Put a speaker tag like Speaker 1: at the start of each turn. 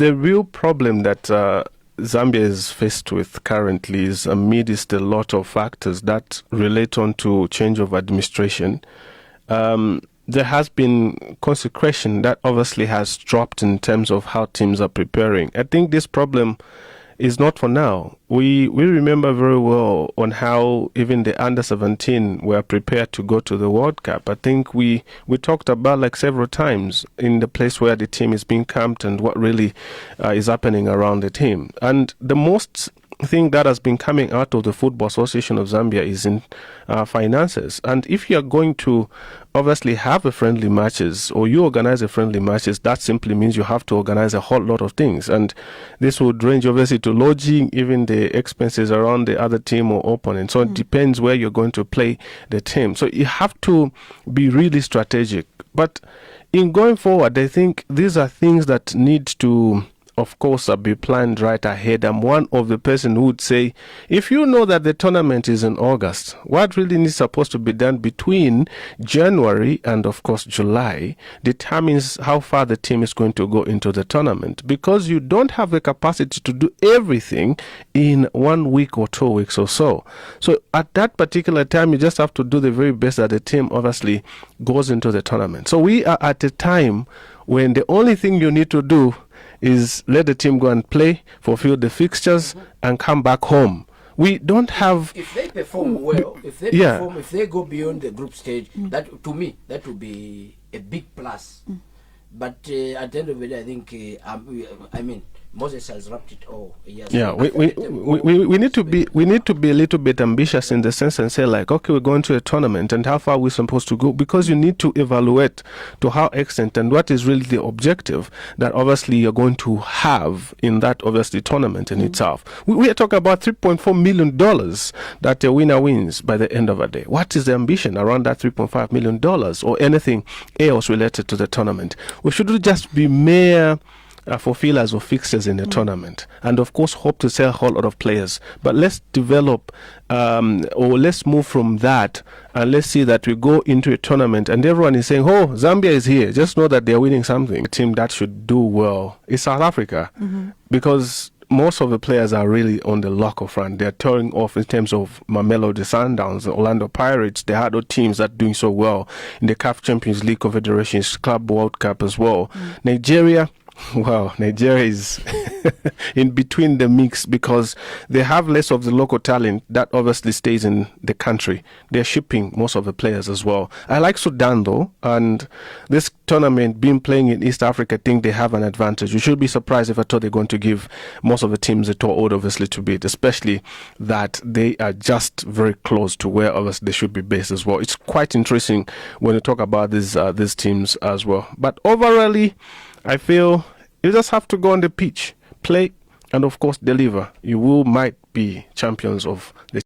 Speaker 1: The real problem that Zambia is faced with currently is amidst a lot of factors that relate on to change of administration. There has been consecration that obviously has dropped in terms of how teams are preparing. I think this problem is not for now. We remember very well on how even the under-17 were prepared to go to the World Cup. I think we talked about like several times in the place where the team is being camped and what really is happening around the team. And the most thing that has been coming out of the Football Association of Zambia is in finances. And if you are going to obviously have a friendly matches or you organize a friendly matches, that simply means you have to organize a whole lot of things. And this would range obviously to lodging, even the expenses around the other team or opponent. So it depends where you're going to play the team. So you have to be really strategic. But in going forward, I think these are things that need to, of course, be planned right ahead. I'm one of the person who would say, if you know that the tournament is in August, what really is supposed to be done between January and, of course, July determines how far the team is going to go into the tournament, because you don't have the capacity to do everything in 1 week or 2 weeks or so. So at that particular time, you just have to do the very best that the team obviously goes into the tournament. So we are at a time when the only thing you need to do is let the team go and play, fulfill the fixtures, and come back home. We don't have...
Speaker 2: If they perform well, if they go beyond the group stage, that to me, that would be a big plus. But at the end of the day, I think, I mean, Moses has wrapped it all.
Speaker 1: Yeah, we need to be a little bit ambitious in the sense and say like, okay, we're going to a tournament and how far we're supposed to go, because you need to evaluate to how extent and what is really the objective that obviously you're going to have in that obviously tournament in itself. We are talking about $3.4 million that a winner wins by the end of the day. What is the ambition around that $3.5 million or anything else related to the tournament? We shouldn't just be mere fulfillers of fixtures in the tournament, and of course hope to sell a whole lot of players. But let's develop or let's move from that, and let's see that we go into a tournament and everyone is saying, oh, Zambia is here, just know that they're winning something. A team that should do well is South Africa, because most of the players are really on the local front. They're touring off in terms of Mamelodi Sundowns, Orlando Pirates. They had other teams that are doing so well in the CAF Champions League, Confederations Club World Cup as well. Nigeria, well, Nigeria is in between the mix because they have less of the local talent that obviously stays in the country. They're shipping most of the players as well. I like Sudan though, and this tournament being playing in East Africa, I think they have an advantage. You should be surprised if I thought they're going to give most of the teams a tour order obviously to beat, especially that they are just very close to where obviously they should be based as well. It's quite interesting when you talk about these teams as well. But overall, I feel you just have to go on the pitch, play, and of course deliver. You might be champions of the